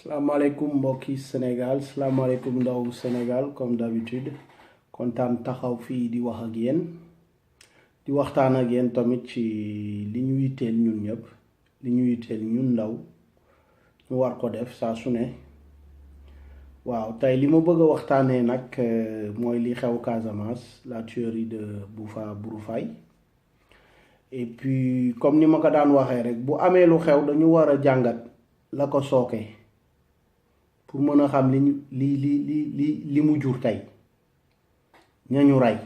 salaamaaleykum mbokki Sénégal salaamaaleykum ndaw Sénégal comme d'habitude kontaan taxaw fii di wax ak yéen di waxtaan ak yéen tamit ci li ñu yitteel ñun ñëpp li ñu yitteel ñun ndaw ñu war ko def saa su ne waaw tey li ma bëgg a waxtaanee nag mooy li xew Casamance la tuerie de Boufa Broufaye et puis comme ni ma ko daan waxee rek bu amee lu xew dañu war a jàngat la ko sooke pour mën a xam li mu jur tey ñañu rey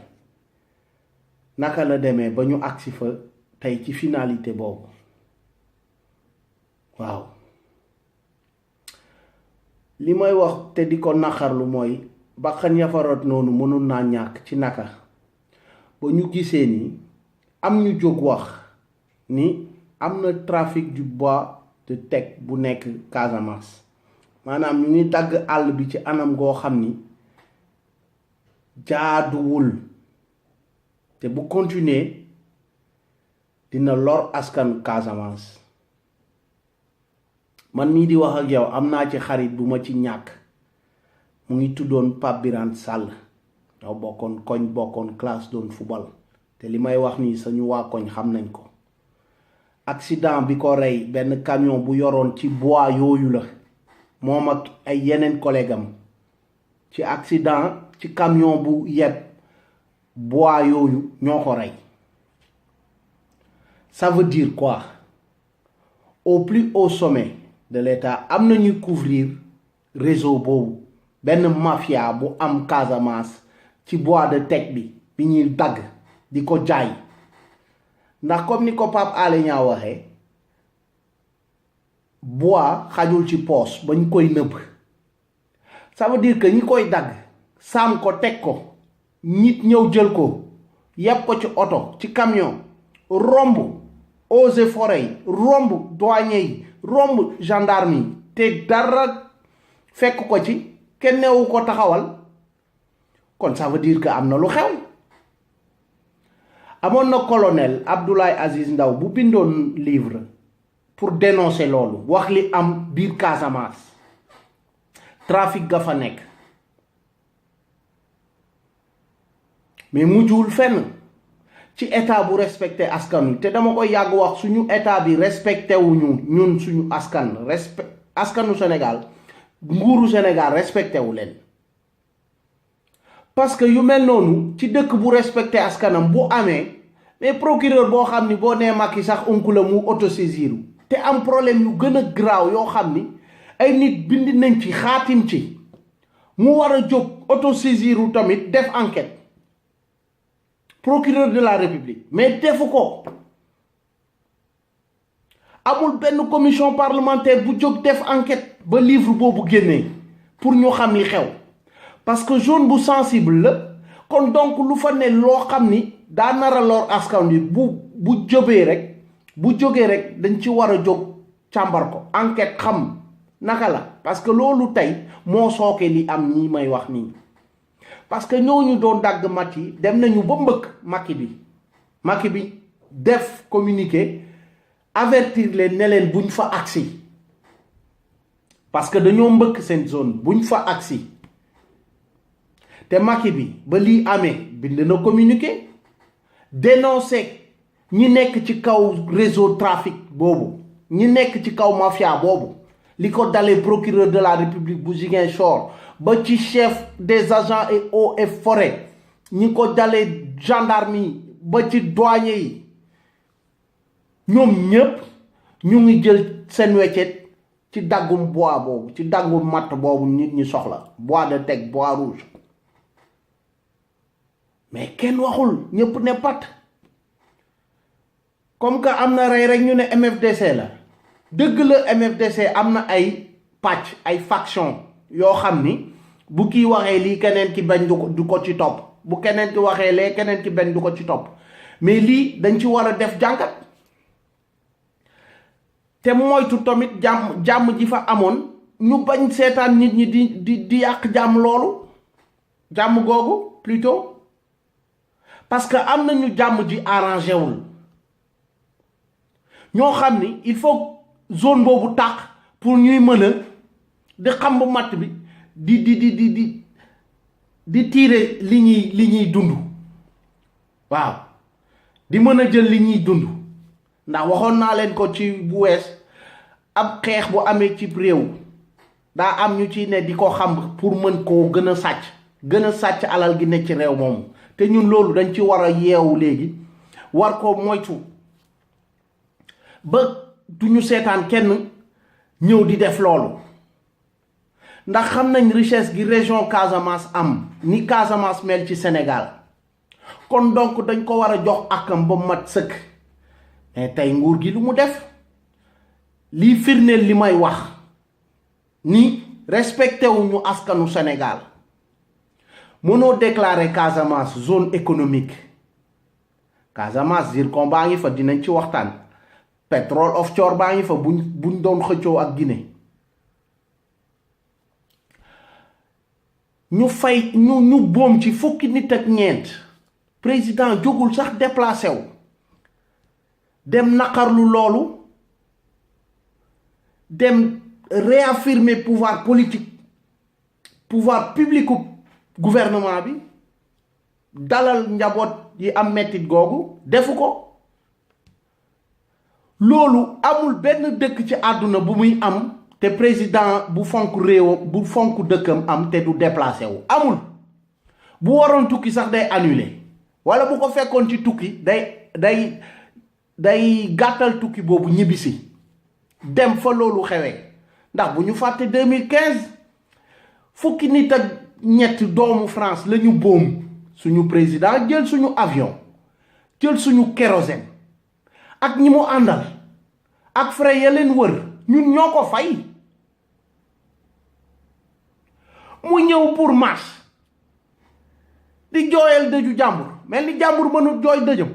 naka la demee ba ñu agsi fa tey ci finalité boobu waaw li may wax te di ko naqarlu mooy bakkan yafaroot noonu mënul naa ñàkk ci naka ba ñu gisee ni am ñu jóg wax ni am na trafic du bois de teck bu nekk Casamance maanaam ñu ngi dagg àll bi ci anam goo xam ni jaaduwul te bu continuer dina lor askan Casamance man mii di wax ak yow am naa ci xarit bu ma ci ñàkk mu ngi tuddoon Pape Birane Sall ñoo bokkoon koñ bokkoon classe doon football te li may wax nii sañu waa koñ xam nañ ko accident bi ko rey benn camion bu yoroon ci bois yooyu la moom ak ay yeneen collègue am ci accident ci camion bu yeb bois yooyu ñoo ko rey ça veut dire quoi au plus haut sommet de l'État am na ñuy couvrir réseau boobu benn mafia bu am Casamance ci bois de teck bi ñuy dagg di ko jaay ndax comme ni ko Pape Alé Niang waxee bois xajul ci poos ba ñu koy nëbb ça veut dire que ñi koy dagg saam ko teg ko nit ñëw jël ko yeb ko ci oto ci camion romb eaux et forêts yi romb douanier yi romb gendarme yi te dara fekk ko ci kenn newu ko taxawal kon ça veut dire que am na lu xew amoon na colonel Abdoulaye Aziz Ndaw bu bindoon livre pour dénoncer loolu wax li am biir Casamance trafic ga fa nekk mais mujjul fenn ci état bu respecté askan wi te dama koy yàgg wax suñu état bi respecté wuñu ñun suñu askanu Sénégal nguuru Sénégal respecté wu leen parce que yu mel noonu ci dëkk bu respecté askanam bu amee mais procureur boo xam ni boo nee Macky sax unku la mu autosaisir te am problème yu gën a graaw yoo xam ni ay nit bind nañ ci xaatim ci mu war a jóg autosaisir tamit def enquête procureur de la République mais defu ko amul benn commission parlementaire bu jóg def enquête ba livre boobu génnee pour ñu xam li xew parce que zone bu sensible la kon donc lu fa ne loo xam ni daa nar a lor askan wi bu jógee rek dañ ci war a jóg càmbar ko enquête xam naka la parce que loolu tey moo sooke li am ñi may wax nii parce que ñooñu doon dagg mat yi dem nañu ba mbëkk Macky bi def communiqué avertir leen ne leen buñ fa agsi parce que dañoo mbëkk seen zone buñ fa agsi te Macky bi ba lii amee bind na communiqué dénoncé ñi nekk ci kaw réseau trafic boobu ñi nekk ci kaw mafia boobu li ko dalee procureur de la République bu Ziguinchor ba ci chef des agents et eaux et forêts ñi ko dalee gendarme yi ba ci douanier yi ñoom ñépp ñu ngi jël seen weccet ci daggum bois boobu ci daggum matt boobu nit ñi soxla bois de teck bois rouge mais kenn waxul ñépp ne pat comme que am na rey rek ñu ne MFDC la dëgg la MFDC am na ay pàcc ay faction yoo xam ni bu kii waxee lii keneen ki bañ du ko ci topp bu keneen ki waxee lee keneen ki bañ du ko ci topp mais lii dañ ci war a def jàngat te moytu tamit jàmm ji fa amoon ñu bañ seetaan nit ñi di yàq jàmm loolu jàmm googu plutôt parce que am na ñu jàmm ji arrangé wul ñoo xam ni il faut zone boobu tàq pour ñuy mën a di xamb matt bi di tiire li ñuy dund waaw di mën a jël li ñuy dund ndax waxoon naa leen ko ci bu wees ab xeex bu amee ci réew daa am ñu ci ne di ko xam pour mën koo gën a sàcc alal gi ne ci réew moomu te ñun loolu dañ ci war a yeewu léegi war ko moytu ba duñu seetaan kenn ñëw di def loolu ndax xam nañ richesse gi région Casamance am ni Casamance mel ci Sénégal kon donc dañ ko war a jox akam ba mat sëkk mais tey nguur gi lu mu def lii firndeel li may wax ni respecté wuñu askanu Sénégal mënoo déclarer Casamance zone économique Casamance zircon baa ngi fa dinañ ci waxtaan pétrole offshore baa ngi fa buñ doon xëccoo ak Guinée ñu boom ci fukki nit ak ñeent président jógul sax déplacé wu dem naqarlu loolu dem réaffirmer pouvoir politique pouvoir public gouvernement bi dalal njaboot yi am mettit googu defu ko loolu amul benn dëkk ci àdduna bu muy am te président bu fonk réew bu fonk dëkkam am te du déplacé wu amul bu waroon tukki sax day annulé wala bu ko fekkoon ci tukki day gàttal tukki boobu ñibbisi dem fa loolu xewee ndax bu ñu fàtte 2015 fukki nit ak ñetti doomu France la ñu boom suñu président jël suñu avion jël suñu kérosène ak ñi mu àndal ak frais ya leen wër ñun ñoo ko fay mu ñëw pour marche di jooyal dëju jàmbur mel ni jàmbur mënul jooy dëjëm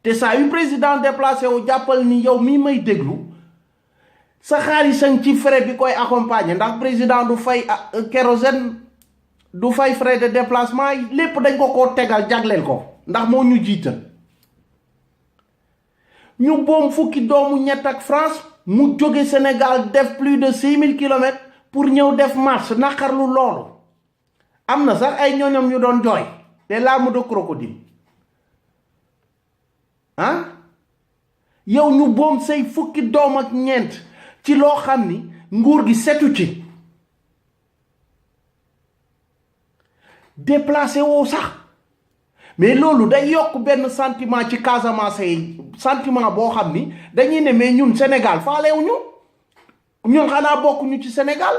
te saa yu président déplacé wu jàppal ni yow mii may déglu sa xaalisang ci frais bi koy accompagner ndax président du fay kérosène du fay frais de déplacement yi lépp dañ ko tegal jagleel ko ndax moo ñu jiital ñu boom fukki doomu ñett ak France mu jóge Sénégal def plus de 6000 kilomètres pour ñëw def marche naqarlu loolu am na sax ay ñoñom ñu doon jooy des larmes de crocodile ah yow ñu boom say fukki doom ak ñeent ci loo xam ni nguur gi setu ci déplacé woo sax mais loolu day yokk benn sentiment ci Casamance yi sentiment boo xam ni dañuy ne mais ñun Sénégal faalewuñu ñun xanaa bokkuñu ci Sénégal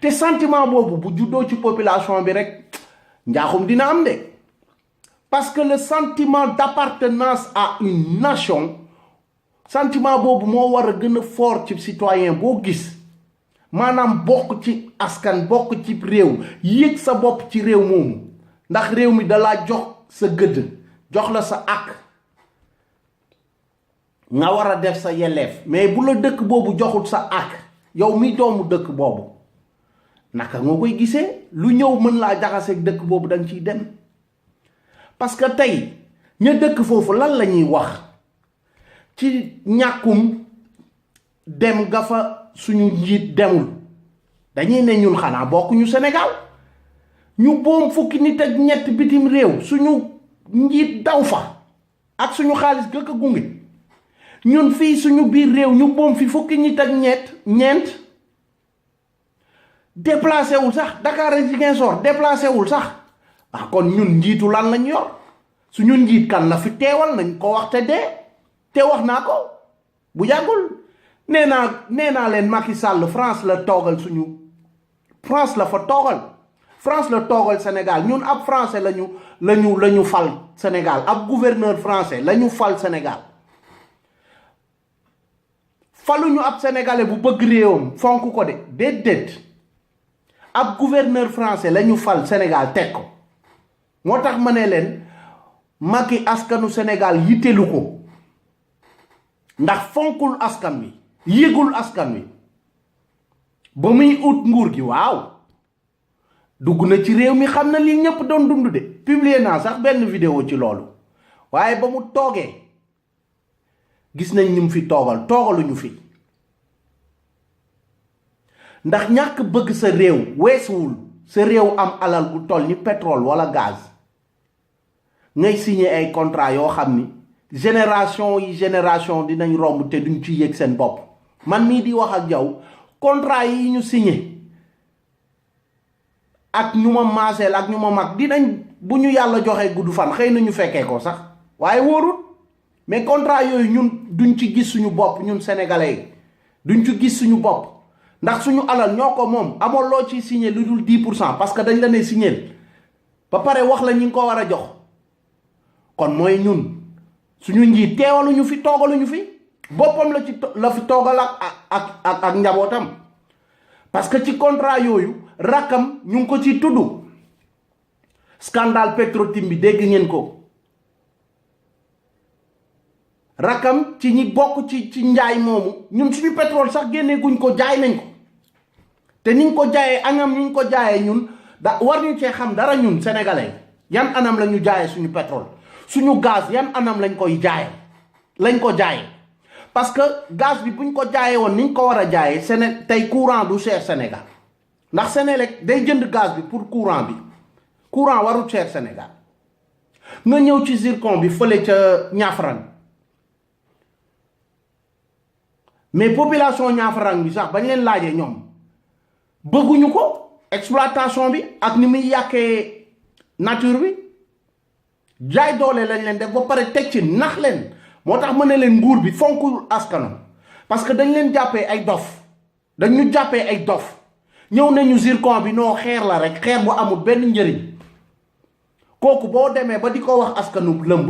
te sentiment boobu bu juddoo ci population bi rek njaaxum dina am de parce que le sentiment d'appartenance à une nation sentiment boobu moo war a gën a fort ci citoyen boo gis maanaam bokk ci askan bokk ci réew yëg sa bopp ci réew moomu ndax réew mi dalaa jox sa gëdd jox la sa àq nga war a def sa yelleef mais bu la dëkk boobu joxul sa àq yow mi doomu dëkk boobu naka nga koy gisee lu ñëw mën laa jaxaseeg dëkk boobu danga ciy dem parce que tey ña dëkk foofu lan la ñuy wax ci ñàkkum dem ga fa suñu njiit demul dañuy ne ñun xanaa bokkuñu Sénégal ñu boom fukki nit ak ñett bitim réew suñu njiit daw fa ak suñu xaalis gëkk a gunge ñun fii suñu biir réew ñu boom fi fukki nit ak ñeent déplacé wul sax Dakar ak Ziguinchor déplacé wul sax kon ñun njiitu lan lañ yor suñu njiit kan la fi teewal nañ ko wax te wax naa ko bu yàggul nee naa leen Macky Sall France la toogal France la fa toogal France la toogal Sénégal ñun ab français la ñu fal Sénégal ab gouverneur français la ñu fal Sénégal faluñu ab sénégalais bu bëgg réewam fonk ko de déedéet ab gouverneur français la ñu fal Sénégal teg ko moo tax ma ne leen Macky askanu Sénégal yitteelu ko ndax fonkul askan wi yëgul askan wi ba muy ut nguur gi waaw dugg na ci réew mi xam na li ñëpp doon dund de publier naa sax benn vidéo ci loolu waaye ba mu toogee gis nañ ñu fi toogaluñu fi ndax ñàkk bëgg sa réew weesuwul sa réew am alal gu toll ni pétrole wala gaz ngay signé ay contrat yoo xam ni génération dinañ romb te duñ ci yëg seen bopp. man mii di wax ak yow contrat yi ñu signé ak ñu ma maaseel ak ñu ma mag dinañ bu ñu yàlla joxee gudd fan xëy na ñu fekkee ko sax waaye wóorul mais contrat yooyu ñun duñ ci gis suñu bopp ñun sénégalais yi duñ ci gis suñu bopp ndax suñu alal ñoo ko moom amoon loo ci signé lu dul 10% parce que dañ la ne signé ba pare wax la ñi ngi ko war a jox kon mooy ñun suñu njiit teewaluñu fi toogaluñu fi boppam la fi toogal ak njabootam parce que ci contrat yooyu rakkam ñu ngi ko ci tudd scandale Petro-Tim bi dégg ngeen ko rakkam ci ñi bokk ci njaay moomu ñun suñu pétrole sax génnee guñ ko jaay nañ ko te niñ ko jaayee anam niñ ko jaayee ñun war ñu cee xam dara ñun sénégalais yan anam la ñu jaayee suñu pétrole suñu gaz yan anam lañ ko jaayee parce que gaz bi buñ ko jaayee woon niñ ko war a jaayee tey courant du cher Sénégal ndax Sénélec day jënd gaz bi pour courant bi courant warul cher Sénégal nga ñëw ci zircon bi fële ca Niafrane mais population Niafrane bi sax bañ leen laajee ñoom bëgguñu ko exploitation bi ak ni muy yàqee nature bi jaay doole lañ leen def ba pare teg ci nax leen moo tax ma ne leen nguur bi fonkul askanam parce que dañ leen jàppee ay dof dañ ñu jàppee ay dof ñëw nañu zircon bi noo xeer la rek xeer bu amul benn njëriñ kooku boo demee ba di ko wax askanu lëmb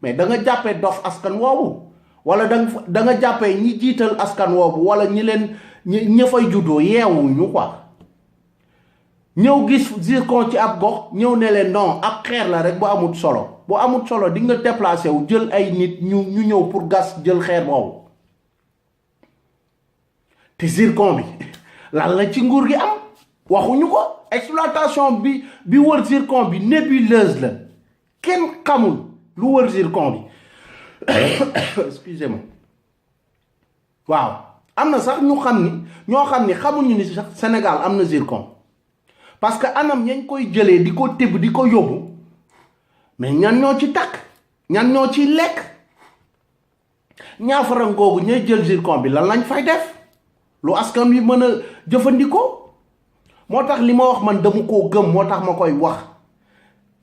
mais da nga jàppee dof askan woowu wala da nga jàppee ñi jiital askan woowu wala ñi fay juddoo yeewuñu quoi ñëw gis zircon ci ab gox ñëw ne leen non ab xeer la rek bu amul solo di nga déplacé wu jël ay nit ñu ñëw pour gas jël xeer boobu te zircon bi lan la ci nguur gi am waxuñu ko exploitation bi wër zircon bi nébuleuse la kenn xamul lu wër zircon bi excusez-moi waaw am na sax ñoo xam ni xamuñu ni sax Sénégal am na zircon parce que anam ñañ koy jëlee di ko tibb di ko yóbbu mais ñan ñoo ci takk ñan ñoo ci lekk Niafrane googu ñay jël zircon bi lan lañ fay def lu askan wi mën a jëfandikoo moo tax li ma wax man dama koo gëm moo tax ma koy wax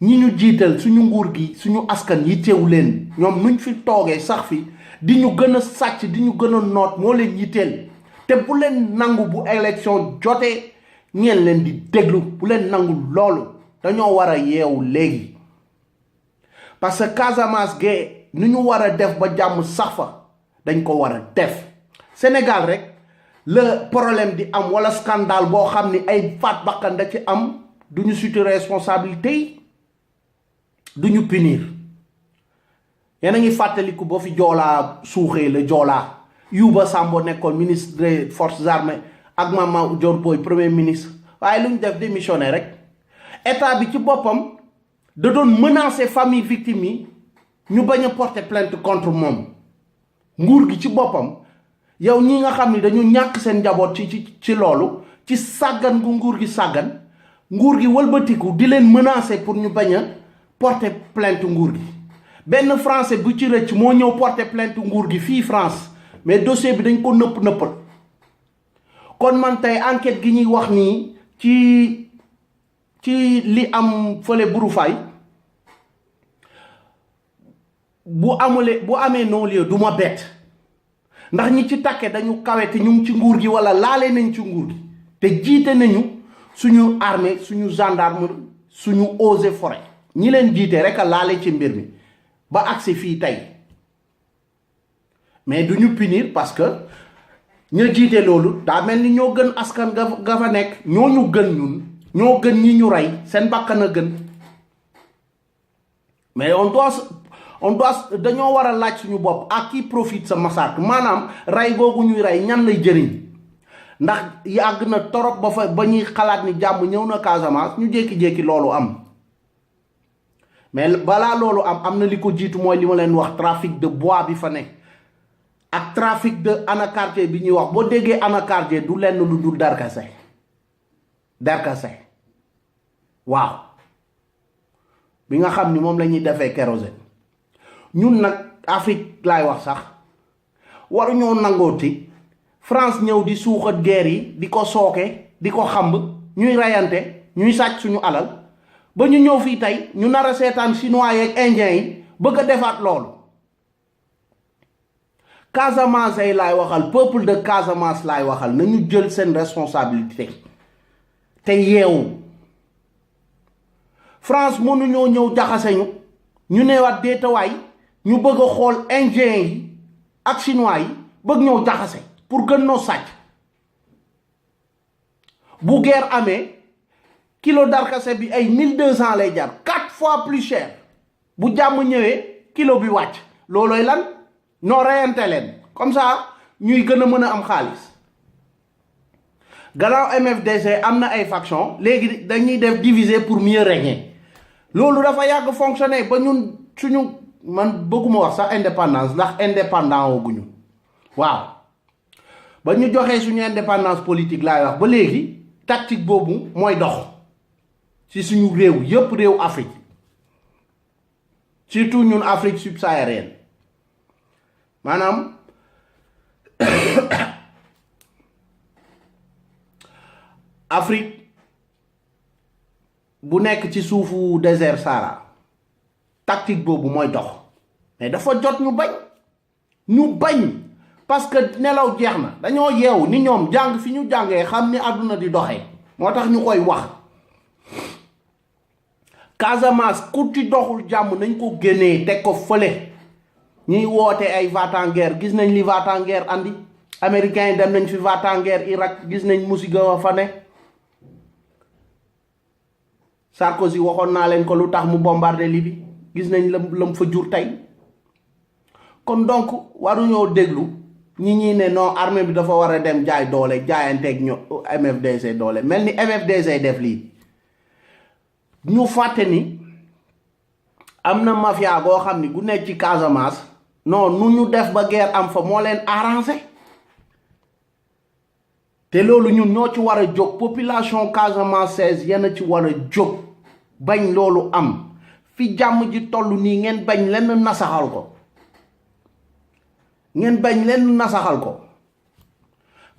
ñi ñu jiital suñu nguur gi suñu askan yitteewu leen ñoom nuñ fi toogee sax fi di ñu gën a sàcc di ñu gën a noot moo leen yitteel te bu leen nangu bu élection jotee ñeen leen di déglu bu leen nangu loolu dañoo war a yeewu léegi parce que Casamance gee nu ñu war a def ba jàmm sax fa dañ ko war a def Sénégal rek le problème di am wala scandale boo xam ni ay faat bakkan da ci am duñu suti responsabilité yi duñu punir yéen a ngi fàttaliku boo fi joolaa suuxee la joolaa Yuba Sambo nekkoon ministre des forces armées ak Mama Dior Boy premier ministre waaye lu ñu def démissionné rek état bi ci boppam da doon menacer famille victime yi ñu bañ a porter plainte contre moom nguur gi ci boppam yow ñi nga xam ni dañu ñàkk seen njaboot ci loolu ci sàggan gu nguur gi sàggan nguur gi wëlbatiku di leen menacer pour ñu bañ a porter plainte nguur gi benn français bu ci rëcc moo ñëw porter plainte nguur gi fii France mais dossier bi dañ ko nëppal kon man tey enquête gi ñuy wax nii ci li am fële Bouroufaye bu amee non-lieu du ma bett ndax ñi ci takke dañu kawe te ñu ngi ci nguur gi wala laale nañ ci nguur gi te jiite nañu suñu armée suñu gendarme suñu eaux et forêt ñi leen jiite rek a laale ci mbir mi ba agsi fii tey mais duñu punir parce que ña jiite loolu daa mel ni ñoo gën askan ga fa nekk ñoo gën ñun ñoo gën ñi ñu rey seen bakkan a gën mais on doit dañoo war a laaj suñu bopp à qui profite ce massacre maanaam rey googu ñuy rey ñan lay jëriñ ndax yàgg na torop ba ñuy xalaat ni jàmm ñëw na Casamance ñu jékki-jékki loolu am mais balaa loolu am na li ko jiitu mooy li ma leen wax trafic de bois bi fa nekk ak trafic de anacardier bi ñuy wax boo déggee anacardier du lenn lu dul darkase waaw bi nga xam ni moom la ñuy defee kérosène ñun nag Afrique laay wax sax waruñoo nangooti France ñëw di suuxat guerre yi di ko sooke di ko xamb ñuy rayante ñuy sàcc suñu alal ba ñu ñëw fii tey ñu nar a seetaan chinois yeeg indiens yi bëgg a defaat loolu Casamance ay laay waxal peuple de Casamance laay waxal nañu jël seen responsabilité te yeewu France mënuñoo ñëw jaxase ñu neewaat déetawaay ñu bëgg a xool indiens yi ak chinois yi bëgg ñëw jaxase pour gën noo sàcc bu guerre amee kilo darkase bi ay 1200 lay jar 4 fois plus cher bu jàmm ñëwee kilo bi wàcc loolooy lan noo reyante leen comme ça ñuy gën a mën a am xaalis gannaaw MFDC am na ay faction léegi dañuy def diviser pour mieux régner loolu dafa yàgg fonctionner ba ñun suñu man bëgguma wax sax indépendance ndax indépendant wooguñu waaw ba ñu joxee suñu indépendance politique laay wax ba léegi tactique boobu mooy dox ci suñu réew yépp réew Afrique surtout ñun Afrique subsaharienne maanaam Afrique bu nekk ci suufu désert Sahara tactique boobu mooy dox mais dafa jot ñu bañ parce que nelaw jeex na dañoo yeewu ni ñoom jàng fi ñu jàngee xam ni àdduna di doxee moo tax ñu koy wax Casamance ku ci doxul jàmm nañ ko génnee teg ko fële ñuy woote ay va-t-en-guerre gis nañ li va-t-en-guerre andi américains yi dem nañ fi va-t-en-guerre Irak gis nañ musiga wa fa ne Sarkozy waxoon naa leen ko lu tax mu bombardé Libye gis nañ lam fa jur tey kon donc waruñoo déglu ñi ne non armée bi dafa war a dem jaay doole jaayanteeg MFDC doole mel ni MFDC def lii ñu fàtte ni am na mafia goo xam ni gu nekk ci Casamance non nu ñu def ba guerre am fa moo leen arrangé te loolu ñun ñoo ci war a jóg population casamançaise yenn ci war a jóg bañ loolu am fi jàmm ji toll nii ngeen bañ lenn nasaxal ko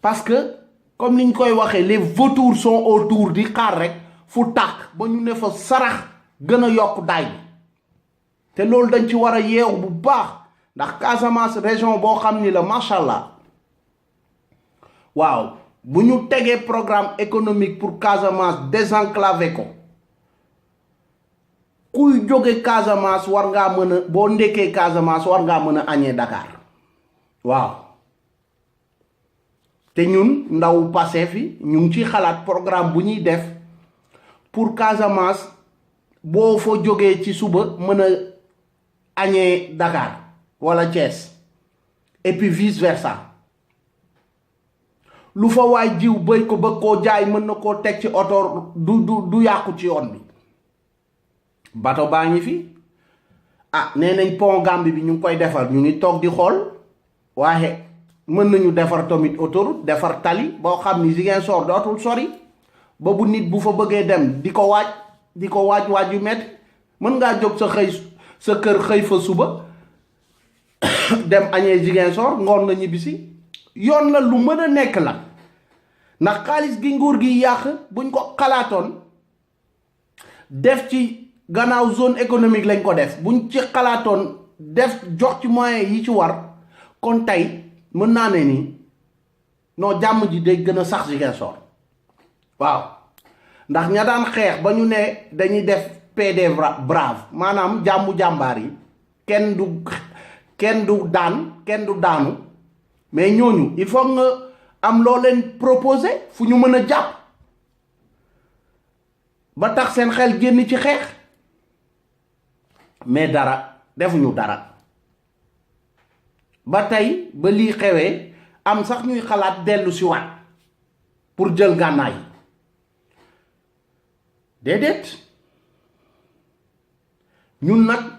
parce que comme niñ koy waxee les vautours sont autour di xaar rek fu tàkk ba ñu ne fa sarax gën a yokk daay bi te loolu dañ ci war a yeewu bu baax ndax Casamance région boo xam ni la macha allah waaw bu ñu tegee programme économique pour Casamance désenclaver ko kuy jóge Casamance war ngaa mën a boo ndekkee Casamance war ngaa mën a añee Dakar waaw te ñun ndaw Pastef fi ñu ngi ci xalaat programme bu ñuy def pour Casamance boo fa jógee ci suba mën a añee Dakar wala Thiès et puis vice versa lu fa waay jiw bëy ko bëgg koo jaay mën na koo teg ci oto du yàqu ci yoon bi bato baa ngi fi nee nañ pont Gambie bi ñu ngi koy defar ñu ngi toog di xool waaye mën nañu defar tamit autoroute defar tali boo xam ni Ziguinchor dootul sori ba bu nit bu fa bëggee dem di ko waaj yu metti mën ngaa jóg sa kër xëy fa suba dem añee Ziguinchor ngoon na ñibbisi yoon la lu mën a nekk la ndax xaalis gi nguur gi yàq buñ ko xalaatoon def ci gannaaw zone économique lañ ko def buñ ci xalaatoon def jox ci moyens yi ci war kon tey mën naa ne ni non jàmm ji day gën a sax Ziguinchor waaw ndax ña daan xeex ba ñu ne dañuy def PD brave maanaam jàmbaar yi kenn du daanu mais ñooñu il faut nga am loo leen proposé fu ñu mën a jàpp ba tax seen xel génn ci xeex mais defuñu dara ba tey ba lii xewee am sax ñuy xalaat dellu si waat pour jël gànnaay déedéet ñun nag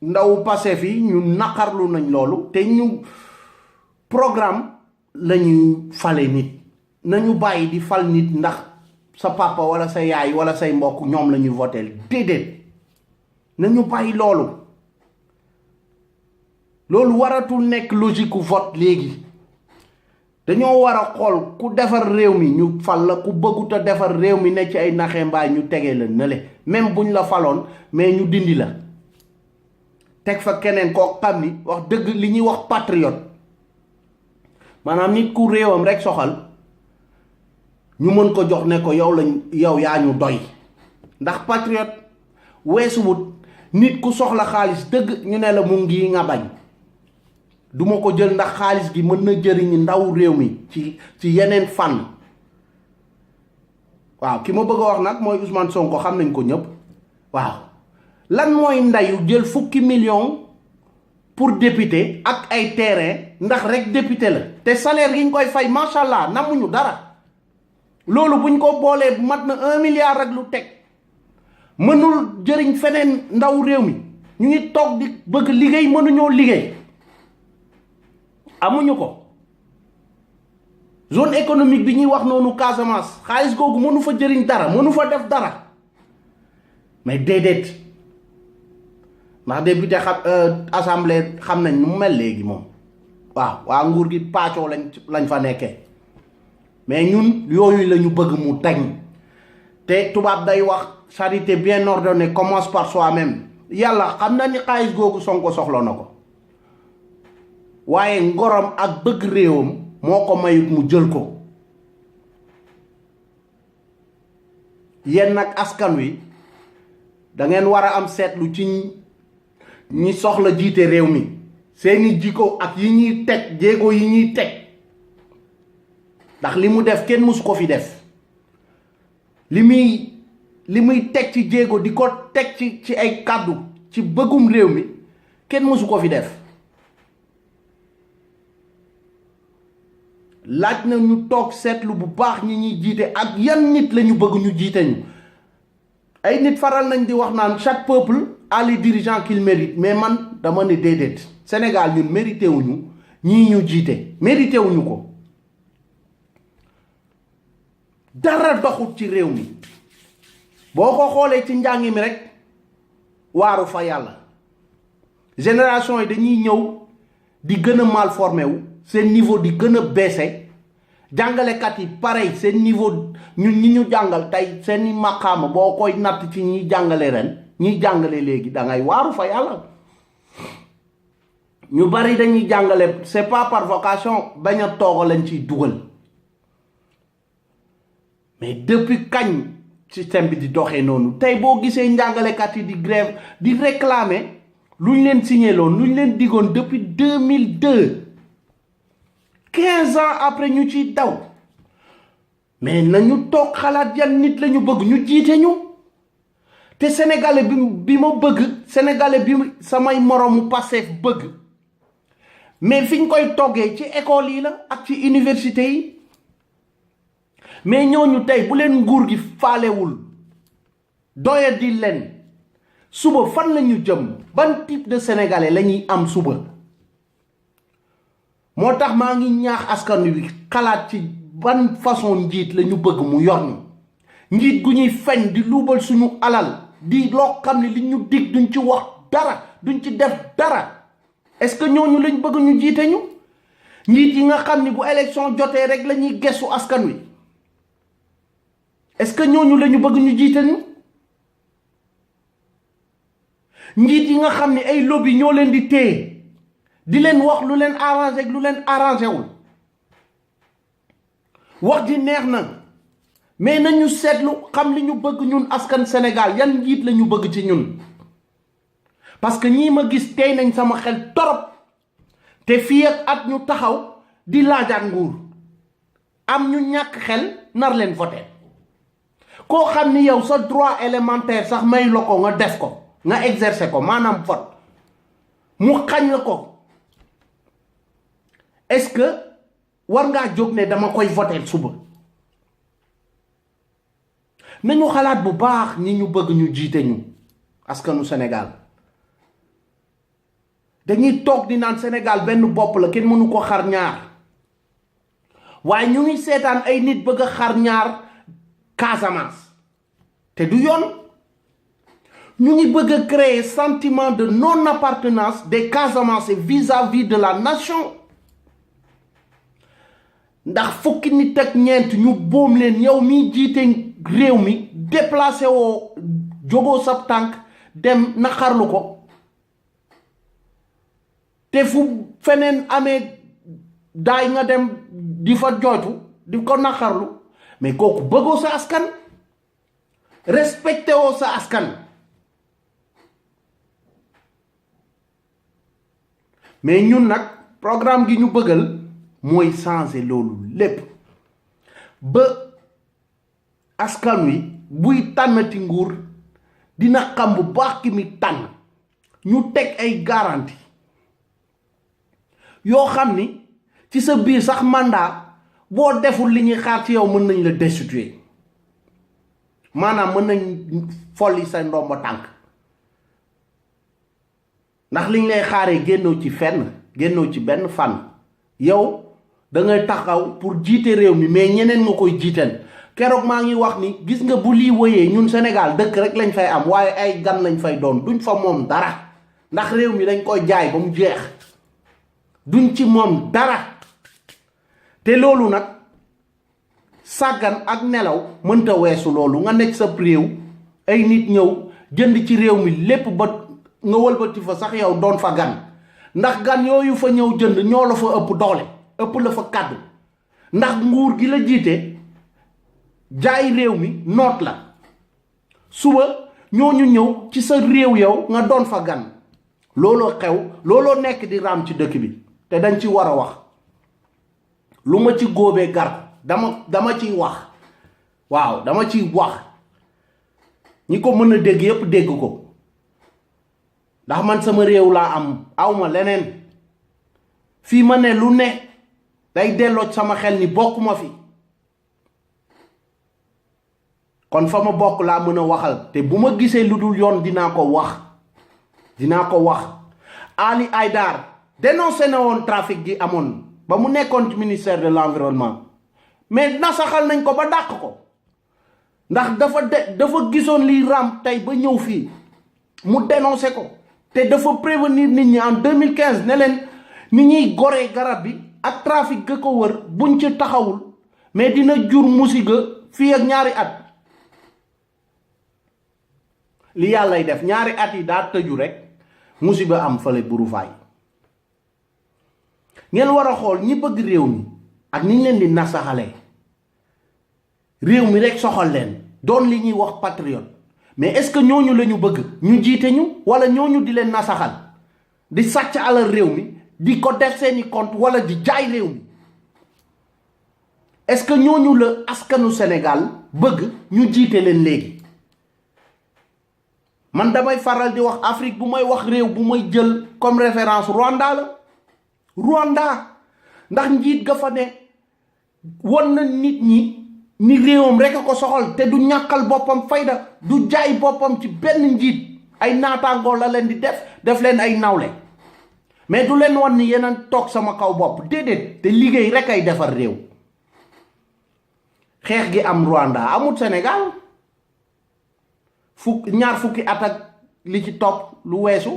ndaw Pastef yi ñun naqarlu nañ loolu te programme lañuy fale nit nañu bàyyi di fal nit ndax sa papa wala sa yaay wala say mbokk ñoom la ñuy votel déedéet nañu bàyyi loolu waratul nekk logique ku vote léegi dañoo war a xool ku defar réew mi ñu fal la ku bëggut a defar réew mi ne ci ay naxee mbaay ñu tegee la nële même buñ la faloon mais ñu dindi la teg fa keneen koo xam ni wax dëgg li ñuy wax patriote maanaam nit ku réewam rek soxal ñu mën ko jox ne ko yow yaa ñu doy ndax patriote weesuwut nit ku soxla xaalis dëgg ñu ne la mu ngi nga bañ duma ko jël ndax xaalis gi mën na jëriñ ndaw réew mi ci yeneen fànn waaw ki ma bëgg a wax nag mooy Ousmane Sonko xam nañ ko ñëpp waaw lan mooy ndayu jël 10 millions pour député ak ay terrain ndax rek député la te salaire gi ñu koy fay macha allah namuñu dara loolu buñ ko boolee mat na 1 milliard rek lu teg mënul jëriñ feneen ndaw réew mi ñu ngi toog di bëgg liggéey mënuñoo liggéey amuñu ko zone économique bi ñuy wax noonu Casamance xaalis googu mënu fa jëriñ dara mënu fa def dara mais déedéet ndax député assemblée xam nañ nu mu mel léegi moom waaw waa nguur gi paccoo lañ fa nekkee mais ñun yooyu la ñu bëgg mu dañ te tubaab day wax charité bien ordonnée commence par soi-même yàlla xam na ni xaalis googu Sonko soxla na ko waaye ngorom ak bëgg réewam moo ko mayut mu jël ko yéen nag askan wi da ngeen war a am seetlu ci ñi soxla jiite réew mi seeni jikko ak yi ñuy teg jéego yi ñuy teg ndax li mu def kenn mësu ko fi def li muy teg ci jéego di ko teg ci ay kàddu ci bëggum réew mi kenn mësu ko fi def laaj na ñu toog seetlu bu baax ñi ñuy jiite ak yan nit la ñu bëgg ñu jiite ñu ay nit faral nañ di wax naan chaque peuple a les dirigeants qu'il mérite mais man dama ne déedéet Sénégal ñun mérité wuñu ñii ñu jiite mérité wuñu ko dara doxut ci réew mi boo ko xoolee ci njàng mi rek waaru fa yàlla génération yi dañuy ñëw di gën a mal formé wu seen niveau di gën a baissé jàngalekat yi pareil seen niveau ñun ñi ñu jàngal tey seen maqaama boo koy natt ci ñiy jàngale ren ñiy jàngale léegi da ngay waaru fa yàlla ñu bari dañuy jàngale c'est pas par vocation bañ a tooga lañ ciy dugal mais depuis kañ système bi di doxee noonu tey boo gisee njàngalekat yi di grève di réclamer lu ñu leen signé loon lu ñu leen digoon depuis 2002 15 ans après ñu ciy daw mais nañu toog xalaat yan nit la ñu bëgg ñu jiite ñu te sénégalais bi ma bëgg sénégalais bi samay moroomu Pastef bëgg mais fi ñu koy toggee ci école yi la ak ci université yi mais ñooñu tey bu leen nguur gi faalewul doya di leen suba fan la ñu jëm ban type de sénégalais la ñuy am suba moo tax maa ngi ñaax askan wi xalaat ci ban façon njiit la ñu bëgg mu yor ñu njiit gu ñuy feñ di luubal suñu alal di loo xam ne li ñu dig duñ ci wax dara duñ ci def dara est-ce que ñooñu lañ bëgg ñu jiite ñu njiit yi nga xam ni bu élection jotee rek la ñuy gestu askan wi est-ce que ñooñu la ñu bëgg ñu jiite ñu njiit yi nga xam ni ay lobby ñoo leen di téye di leen wax lu leen arrangé ak lu leen arrangé wul wax ji neex na mais nañu seetlu xam li ñu bëgg ñun askan Sénégal yan njiit la ñu bëgg ci ñun parce que ñii ma gis tey nañ sama xel torop te fii ak at ñu taxaw di laajaat nguur am ñu ñàkk xel nar leen voté koo xam ni yow sa droit élémentaire sax may la ko nga def ko nga exercer ko maanaam vote mu xañ la ko est-ce que war ngaa jóg ne dama koy voté suba nañu xalaat bu baax ñi ñu bëgg ñu jiite ñu askanu Sénégal dañuy toog di naan Sénégal benn bopp la kenn mënu ko xar ñaar waaye ñu ngi seetaan ay nit bëgg a xar ñaar Casamance te du yoon. Ñu ngi bëgg a créer sentiment de non appartenance des Casamançais vis-à-vis de la nation ndax fukki nit ak ñeent ñu boom leen yow mi jiite réew mi déplacé woo jógoo sab tànk dem naqarlu ko te fu feneen amee daay nga dem di fa jooytu di ko naqarlu mais kooku bëggoo sa askan respecté woo sa askan. mais ñun nag programme gi ñu bëggal mooy changer loolu lépp ba askan wi buy tànnati nguur dina xam bu baax ki mi tànn ñu teg ay garantie yoo xam ni ci sa biir sax mandat boo deful li ñuy xaar ci yow mën nañ la destituer maanaam mën nañ folli sa ndomba tànk ndax liñ lay xaaree génnoo ci fenn génnoo ci benn fànn yow da ngay taxaw pour jiite réew mi mais ñeneen nga koy jiital keroog maa ngi wax ni gis nga bu lii wëyee ñun Sénégal dëkk rek lañ fay am waaye ay gan lañ fay doon duñ fa moom dara ndax réew mi dañ koy jaay ba mu jeex duñ ci moom dara te loolu nag sàggan ak nelaw mënta weesu loolu nga nekk sa réew ay nit ñëw jënd ci réew mi lépp ba nga wëlbati fa sax yow doon fa gan ndax gan yooyu fa ñëw jënd ñoo la fa ëpp doole ëpp la fa kàddu ndax nguur gi la jiite jaay réew mi noot la suba ñooñu ñëw ci sa réew yow nga doon fa gan looloo xew looloo nekk di raam ci dëkk bi te dañ ci war a wax lu ma ci góobee gar dama ciy wax waaw dama ciy wax ñi ko mën a dégg yépp dégg ko ndax man sama réew laa am awma leneen fii ma ne lu ne day delloo sama xel ni bokkuma fi kon fa ma bokk laa mën a waxal te bu ma gisee lu dul yoon dinaa ko wax Ali Haïdar dénoncé na woon trafic gi amoon ba mu nekkoon ci ministère de l'environnement mais nasaxal nañ ko ba dàq ko ndax dafa gisoon liy ram tey ba ñëw fii mu dénoncé ko te dafa prévenir nit ñi en 2015 ne leen ni ñuy goree garab bi ak trafic ga ko wër buñ ci taxawul mais dina jur musiga fii ak ñaari at li yàllay def ñaari at yi daa tëju rek musiba am fële burufaay ngeen war a xool ñi bëgg réew mi ak niñ leen di nasaxalee réew mi rek soxal leen doon li ñuy wax patriote mais est-ce que ñooñu la ñu bëgg ñu jiite ñu wala ñooñu di leen nasaxal di sàcc alal réew mi di ko def seeni compte wala di jaay réew mi est-ce que ñooñu la askanu Sénégal bëgg ñu jiite leen léegi man damay faral di wax Afrique bu may wax réew bu may jël comme référence Rwanda la Rwanda ndax njiit ga fa ne won na nit ñi ni réewam rek a ko soxal te du ñàkkal boppam fayda du jaay boppam ci benn njiit ay naataangoo la leen di def leen ay nawle mais du leen wan ni yeneen toog sama kaw bopp déedéet te liggéey rek ay defar réew xeex gi am Rwanda amul Sénégal ñaar fukki at ak li ci topp lu weesu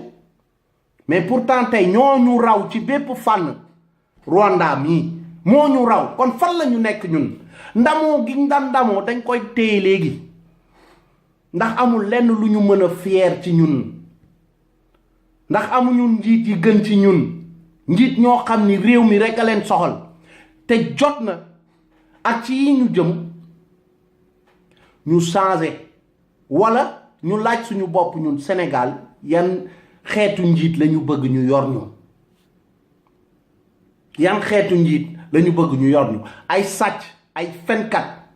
mais pourtant tey ñoo ñu raw ci bépp fànn Rwanda mii moo ñu raw kon fan la ñu nekk ñun ndamoo gi ndamoo dañ koy téye léegi ndax amul lenn lu ñu mën a fier ci ñun ndax amuñu njiit yi gën ci ñun njiit ñoo xam ni réew mi rek a leen soxal te jot na ak ci yi ñu jëm ñu changé wala ñu laaj suñu bopp ñun Sénégal yan xeetu njiit la ñu bëgg ñu yor ñu yan xeetu njiit la ñu bëgg ñu yor ñu ay sàcc ay fenkat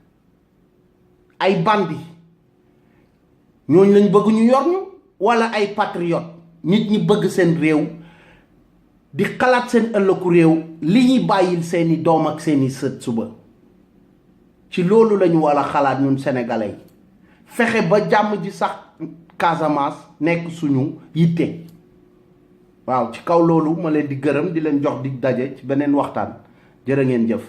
ay bandi ñooñu lañ bëgg ñu yor ñu wala ay patriote nit ñi bëgg seen réew di xalaat seen ëllëgu réew li ñuy bàyyil seeni doom ak seeni sët suba ci loolu lañu war a xalaat ñun sénégalais yi fexe ba jàmm ji sax Casamance nekk suñu yitte waaw ci kaw loolu ma leen di gërëm di leen jox dig daje ci beneen waxtaan jërë ngeen jëf